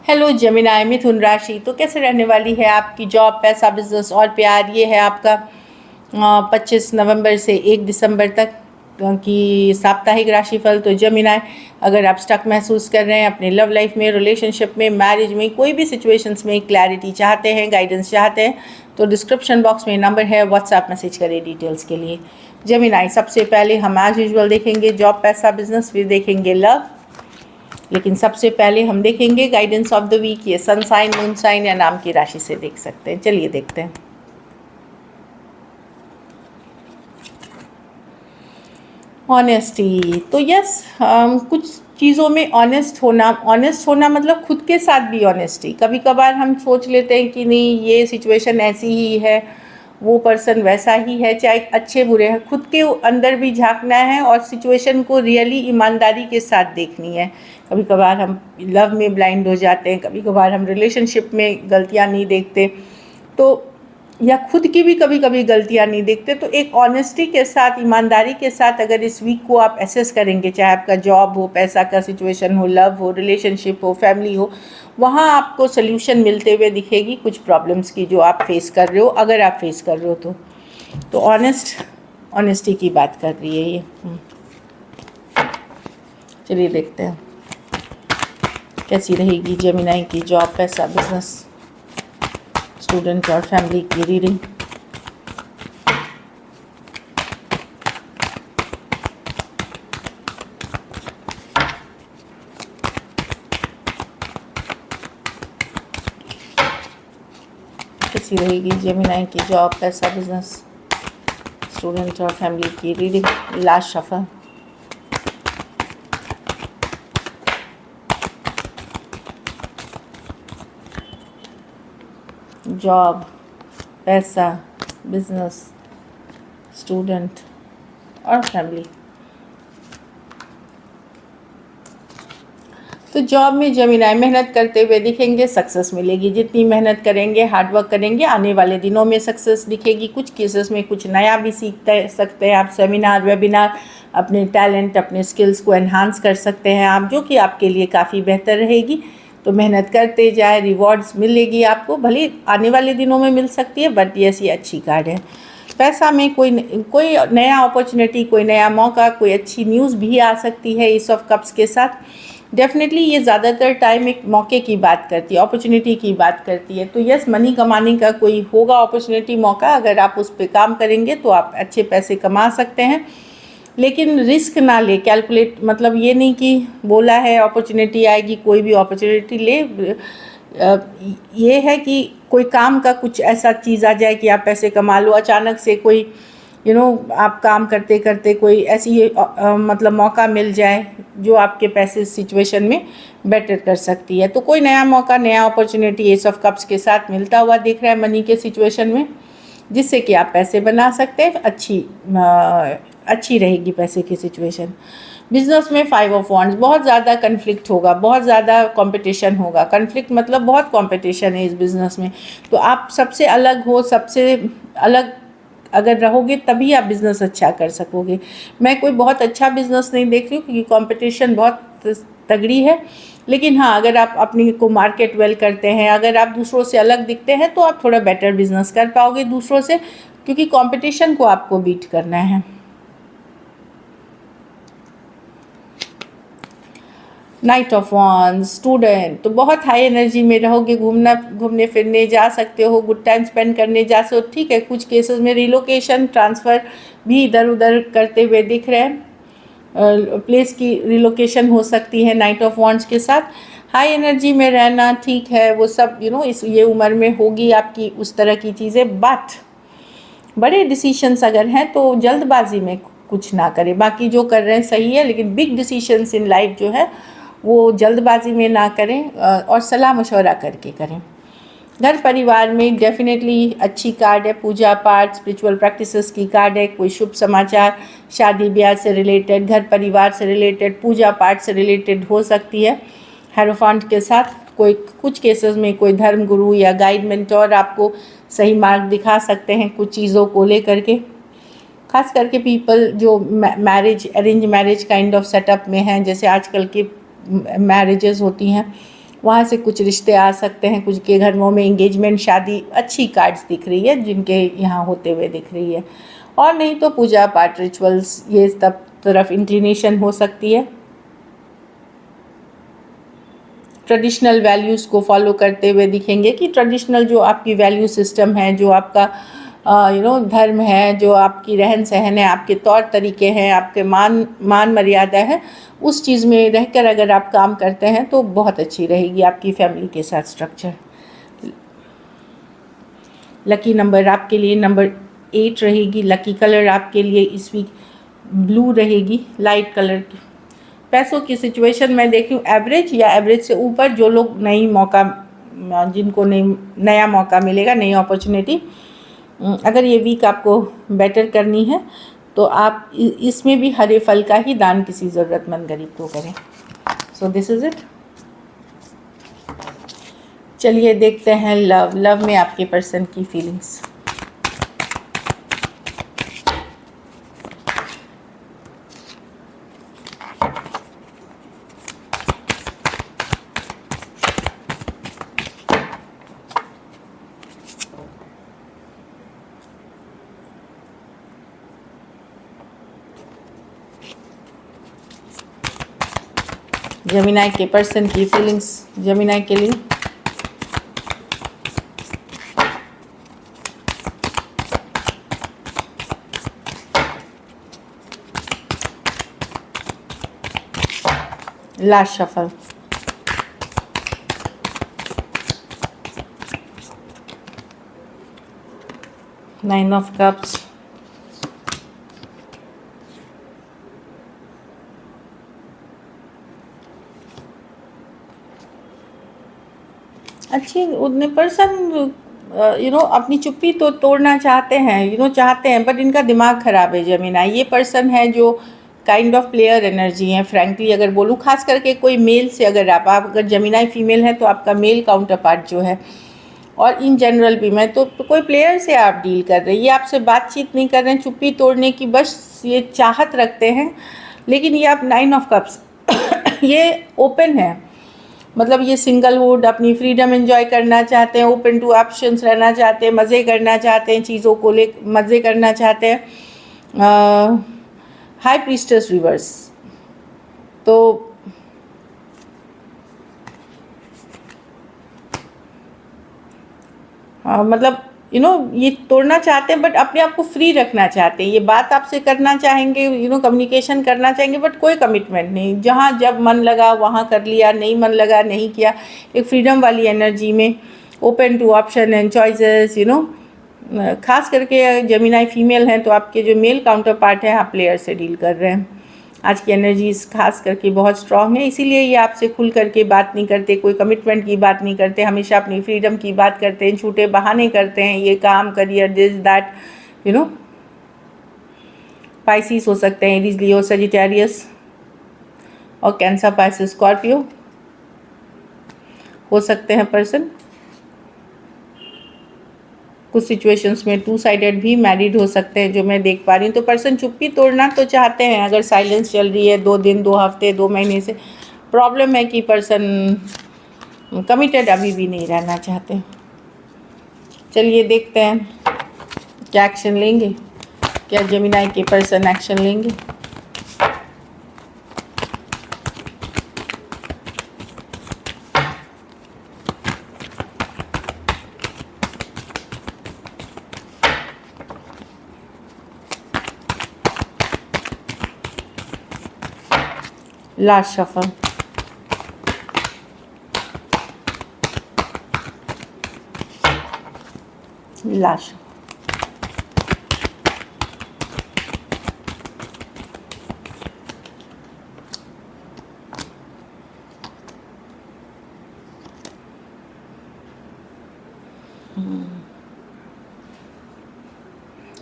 Hello Gemini मिथुन राशि। तो कैसे रहने वाली है आपकी जॉब, पैसा, बिजनेस और प्यार। ये है आपका 25 नवंबर से 1 दिसंबर तक की साप्ताहिक राशिफल। तो जेमिनाई, अगर आप स्टक महसूस कर रहे हैं अपने लव लाइफ में, रिलेशनशिप में, मैरिज में, कोई भी सिचुएशंस में क्लैरिटी चाहते हैं, गाइडेंस चाहते हैं, तो डिस्क्रिप्शन बॉक्स में नंबर है, व्हाट्सएप मैसेज करें डिटेल्स के लिए। जेमिनाई, सबसे पहले हम एज यूजुअल देखेंगे जॉब, पैसा, बिजनेस, फिर देखेंगे लव। लेकिन सबसे पहले हम देखेंगे गाइडेंस ऑफ द वीक। ये सन साइन, मून साइन या नाम की राशि से देख सकते हैं। चलिए देखते हैं। ऑनेस्टी, तो यस, कुछ चीज़ों में ऑनेस्ट होना मतलब खुद के साथ भी ऑनेस्टी। कभी कभार हम सोच लेते हैं कि नहीं, ये सिचुएशन ऐसी ही है, वो पर्सन वैसा ही है, चाहे अच्छे बुरे हैं, खुद के अंदर भी झांकना है और सिचुएशन को रियली ईमानदारी के साथ देखनी है। कभी कभार हम लव में ब्लाइंड हो जाते हैं, कभी कभार हम रिलेशनशिप में गलतियां नहीं देखते, तो या खुद की भी कभी कभी गलतियां नहीं देखते। तो एक ऑनेस्टी के साथ, ईमानदारी के साथ अगर इस वीक को आप एसेस करेंगे, चाहे आपका जॉब हो, पैसा का सिचुएशन हो, लव हो, रिलेशनशिप हो, फैमिली हो, वहाँ आपको सोल्यूशन मिलते हुए दिखेगी कुछ प्रॉब्लम्स की जो आप फेस कर रहे हो, अगर आप फेस कर रहे हो तो ऑनेस्टी की बात कर रही है ये। चलिए देखते हैं कैसी रहेगी जेमिनाई की जॉब, पैसा, बिजनेस, स्टूडेंट और फैमिली की रीडिंग। कैसी रहेगी जेमिनाई की जॉब, पैसा, बिजनेस, स्टूडेंट और फैमिली की रीडिंग। Last shuffle. जॉब, पैसा, बिजनेस, स्टूडेंट और फैमिली। तो जॉब में जेमिनाई मेहनत करते हुए दिखेंगे, सक्सेस मिलेगी। जितनी मेहनत करेंगे, हार्डवर्क करेंगे, आने वाले दिनों में सक्सेस दिखेगी। कुछ केसेस में कुछ नया भी सकते हैं आप। सेमिनार, वेबिनार, अपने टैलेंट, अपने स्किल्स को एनहांस कर सकते हैं आप, जो कि आपके लिए काफ़ी बेहतर रहेगी। तो मेहनत करते जाए, रिवॉर्ड्स मिलेगी आपको, भले आने वाले दिनों में मिल सकती है, बट यस, ये अच्छी कार्ड है। पैसा में कोई नया अपॉर्चुनिटी, कोई नया मौका, कोई अच्छी न्यूज़ भी आ सकती है एस ऑफ कप्स के साथ। डेफिनेटली ये ज़्यादातर टाइम एक मौके की बात करती है, अपॉर्चुनिटी की बात करती है। तो यस, मनी कमाने का कोई होगा अपॉर्चुनिटी, मौका। अगर आप उस पर काम करेंगे तो आप अच्छे पैसे कमा सकते हैं, लेकिन रिस्क ना ले। कैलकुलेट, मतलब ये नहीं कि बोला है अपॉर्चुनिटी आएगी, कोई भी अपॉर्चुनिटी ले। ये है कि कोई काम का कुछ ऐसा चीज़ आ जाए कि आप पैसे कमा लो अचानक से। कोई आप काम करते करते कोई ऐसी मतलब मौका मिल जाए जो आपके पैसे सिचुएशन में बेटर कर सकती है। तो कोई नया मौका, नया अपॉर्चुनिटी एस ऑफ कप्स के साथ मिलता हुआ दिख रहा है मनी के सिचुएशन में, जिससे कि आप पैसे बना सकते हैं। अच्छी रहेगी पैसे की सिचुएशन। बिजनेस में 5 ऑफ वॉन्ड्स, बहुत ज़्यादा कन्फ्लिक्ट होगा, बहुत ज़्यादा कंपटीशन होगा। कन्फ्लिक्ट मतलब बहुत कंपटीशन है इस बिज़नेस में। तो आप सबसे अलग हो, सबसे अलग अगर रहोगे तभी आप बिज़नेस अच्छा कर सकोगे। मैं कोई बहुत अच्छा बिज़नेस नहीं देख रही हूँ क्योंकि कंपटीशन बहुत तगड़ी है। लेकिन हाँ, अगर आप अपनी को मार्केट वेल करते हैं, अगर आप दूसरों से अलग दिखते हैं, तो आप थोड़ा बेटर बिजनेस कर पाओगे दूसरों से, क्योंकि कंपटीशन को आपको बीट करना है। नाइट ऑफ वॉन्ड्स, स्टूडेंट, तो बहुत हाई एनर्जी में रहोगे। घूमने फिरने जा सकते हो, गुड टाइम स्पेंड करने जा सकते हो। ठीक है, कुछ केसेस में रिलोकेशन, ट्रांसफ़र भी इधर उधर करते हुए दिख रहे हैं। प्लेस की रिलोकेशन हो सकती है नाइट ऑफ वॉन्ड्स के साथ। हाई एनर्जी में रहना ठीक है, वो सब ये उम्र में होगी आपकी उस तरह की चीज़ें। बट बड़े डिसीशंस अगर हैं तो जल्दबाजी में कुछ ना करें। बाकी जो कर रहे हैं सही है, लेकिन बिग डिसीशंस इन लाइफ जो है वो जल्दबाजी में ना करें और सलाह मशवरा करके करें। घर परिवार में डेफिनेटली अच्छी कार्ड है। पूजा पाठ, स्पिरिचुअल प्रैक्टिसेस की कार्ड है। कोई शुभ समाचार, शादी ब्याह से रिलेटेड, घर परिवार से रिलेटेड, पूजा पाठ से रिलेटेड हो सकती है। हेरोफांट के साथ कुछ केसेस में कोई धर्म गुरु या गाइड मेंटोर आपको सही मार्ग दिखा सकते हैं कुछ चीज़ों को लेकर के। खास करके पीपल जो marriage, arrange marriage kind of setup में हैं, जैसे आजकल की मैरिजेस होती हैं, वहाँ से कुछ रिश्ते आ सकते हैं, कुछ के घरों में एंगेजमेंट, शादी, अच्छी कार्ड्स दिख रही है जिनके यहाँ होते हुए दिख रही है। और नहीं तो पूजा पाठ, रिचुअल्स, ये सब तरफ इंक्लिनेशन हो सकती है। ट्रेडिशनल वैल्यूज़ को फॉलो करते हुए दिखेंगे कि ट्रेडिशनल जो आपकी वैल्यू सिस्टम है, जो आपका धर्म है, जो आपकी रहन सहन है, आपके तौर तरीके हैं, आपके मान मर्यादा है, उस चीज़ में रहकर अगर आप काम करते हैं तो बहुत अच्छी रहेगी आपकी फैमिली के साथ स्ट्रक्चर। लकी नंबर आपके लिए नंबर 8 रहेगी। लकी कलर आपके लिए इस वीक ब्लू रहेगी, लाइट कलर की। पैसों की सिचुएशन मैं देख रही हूँ एवरेज या एवरेज से ऊपर। जो लोग जिनको नया मौका मिलेगा, नई अपॉर्चुनिटी, अगर ये वीक आपको बेटर करनी है तो आप इसमें भी हरे फल का ही दान किसी ज़रूरतमंद गरीब को करें। So this is it. चलिए देखते हैं लव में आपके पर्सन की फीलिंग्स। जेमिनी के पर्सन की फीलिंग्स जेमिनी के लिए। Last shuffle. Nine of cups. अच्छी उतने पर्सन अपनी चुप्पी तो तोड़ना चाहते हैं, चाहते हैं, बट इनका दिमाग ख़राब है जेमिनी। ये पर्सन है जो काइंड ऑफ प्लेयर एनर्जी है, फ्रैंकली अगर बोलूँ, खास करके कोई मेल से अगर आप अगर जेमिनी फीमेल है तो आपका मेल काउंटर पार्ट जो है, और इन जनरल भी मैं तो कोई प्लेयर से आप डील कर रहे हैं, ये आपसे बातचीत नहीं कर रहे हैं, चुप्पी तोड़ने की बस ये चाहत रखते हैं। लेकिन ये आप 9 ऑफ कप्स ये ओपन है, मतलब ये सिंगलहुड, अपनी फ्रीडम एंजॉय करना चाहते हैं, ओपन टू ऑप्शंस रहना चाहते हैं, मज़े करना चाहते हैं, चीज़ों को ले मज़े करना चाहते हैं। हाई प्रीस्टेस रिवर्स, तो मतलब ये तोड़ना चाहते हैं बट अपने आप को फ्री रखना चाहते हैं। ये बात आपसे करना चाहेंगे, कम्युनिकेशन करना चाहेंगे, बट कोई कमिटमेंट नहीं, जहाँ जब मन लगा वहाँ कर लिया, नहीं मन लगा नहीं किया। एक फ्रीडम वाली एनर्जी में, open to option and choices, खास करके जेमिनी फीमेल हैं तो आपके जो मेल काउंटर पार्ट है, आप प्लेयर से डील कर रहे हैं। आज की एनर्जीज खास करके बहुत स्ट्रांग है, इसीलिए ये आपसे खुल करके बात नहीं करते, कोई कमिटमेंट की बात नहीं करते, हमेशा अपनी फ्रीडम की बात करते हैं, झूठे बहाने करते हैं, ये काम करियर दिस दैट। पाइसिस हो सकते हैं, एरीज, लियो, सजिटेरियस, और कैंसर, पाइसिस, स्कॉर्पियो हो सकते हैं पर्सन। कुछ सिचुएशंस में 2 साइडेड भी मैरिड हो सकते हैं जो मैं देख पा रही हूँ। तो पर्सन चुप्पी तोड़ना तो चाहते हैं, अगर साइलेंस चल रही है 2 दिन, 2 हफ्ते, 2 महीने से। प्रॉब्लम है कि पर्सन कमिटेड अभी भी नहीं रहना चाहते। चलिए देखते हैं क्या एक्शन लेंगे, क्या जेमिनी के पर्सन एक्शन लेंगे। Last shuffle. लास्ट।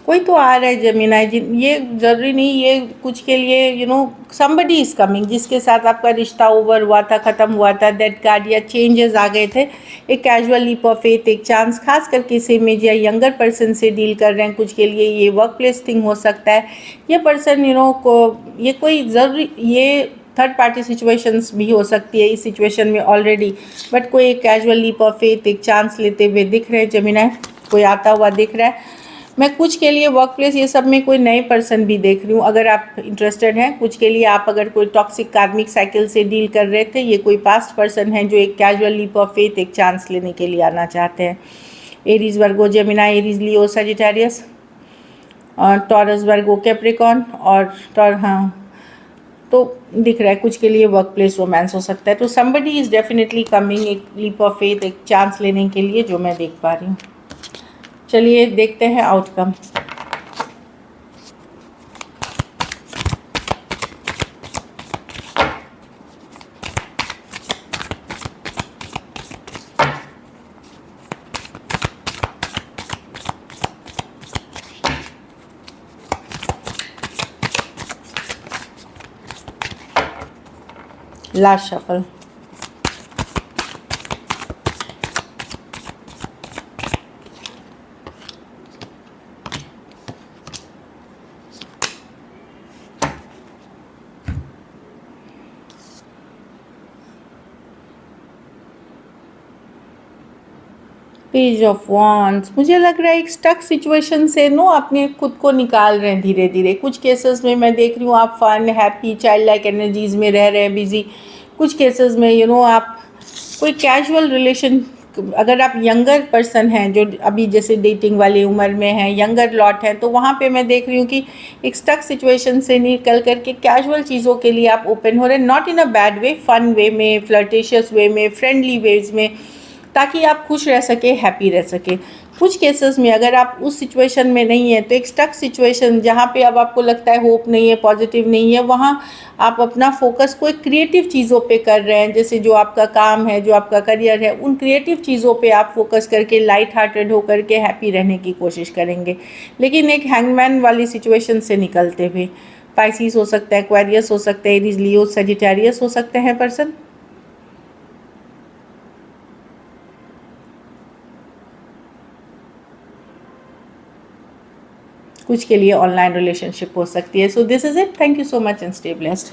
कोई तो आ रहा है जेमिनी, ये ज़रूरी नहीं, ये कुछ के लिए somebody इज़ कमिंग, जिसके साथ आपका रिश्ता ओवर हुआ था, ख़त्म हुआ था, डेड कार्ड या चेंजेस आ गए थे। एक कैजुअल लीप ऑफ फेथ, एक चांस, खास करके सेम एज या यंगर पर्सन से डील कर रहे हैं। कुछ के लिए ये वर्क प्लेस थिंग हो सकता है। ये पर्सन को ये कोई ज़रूरी, ये थर्ड पार्टी सिचुएशंस भी हो सकती है इस सिचुएशन में ऑलरेडी, बट कोई एक कैजुअल लीप ऑफ फेथ, एक चांस लेते हुए दिख रहे हैं जेमिनी, कोई आता हुआ दिख रहा है। मैं कुछ के लिए वर्क प्लेस ये सब में कोई नए पर्सन भी देख रही हूँ, अगर आप इंटरेस्टेड हैं। कुछ के लिए आप अगर कोई टॉक्सिक कार्मिक साइकिल से डील कर रहे थे, ये कोई पास्ट पर्सन है जो एक कैजुअल लीप ऑफ फेथ, एक चांस लेने के लिए आना चाहते हैं। एरीज, वर्गो, जेमिनी, एरीज, लियो, सजिटेरियस, टॉरस, वर्गो, कैप्रिकॉर्न और हाँ, तो दिख रहा है कुछ के लिए वर्क प्लेस रोमांस हो सकता है। तो समबडी इज़ डेफिनेटली कमिंग, एक लीप ऑफ फेथ, एक चांस लेने के लिए, जो मैं देख पा रही हूँ। चलिए देखते हैं outcome. Last shuffle. Page of wands, मुझे लग रहा है एक स्टक सिचुएशन से अपने खुद को निकाल रहे हैं धीरे धीरे। कुछ केसेस में मैं देख रही हूँ आप fun, happy, child like energies में रह रहे हैं, बिजी। कुछ केसेस में आप कोई कैजुअल रिलेशन, अगर आप यंगर पर्सन हैं जो अभी जैसे डेटिंग वाली उम्र में हैं, यंगर लॉट हैं, तो वहाँ पे मैं देख रही हूँ कि एक स्टक सिचुएशन से निकल करके कैजुअल चीज़ों के लिए आप ओपन हो रहे हैं, not in a bad way, fun way में, फ्लर्टेशियस वे में, फ्रेंडली वेज में, ताकि आप खुश रह सके, हैप्पी रह सके। कुछ केसेस में अगर आप उस सिचुएशन में नहीं है, तो एक स्टक सिचुएशन जहाँ पे अब आपको लगता है होप नहीं है, पॉजिटिव नहीं है, वहाँ आप अपना फोकस कोई क्रिएटिव चीज़ों पे कर रहे हैं। जैसे जो आपका काम है, जो आपका करियर है, उन क्रिएटिव चीज़ों पे आप फोकस करके लाइट हार्टेड होकर के हैप्पी रहने की कोशिश करेंगे, लेकिन एक हैंगमैन वाली सिचुएशन से निकलते हुए। पाइसिस हो सकता है, एक्वेरियस हो सकता है, एरीज, लियो, सजिटेरियस हो सकते हैं पर्सन। कुछ के लिए ऑनलाइन रिलेशनशिप हो सकती है। So this is it. Thank you so much and stay blessed.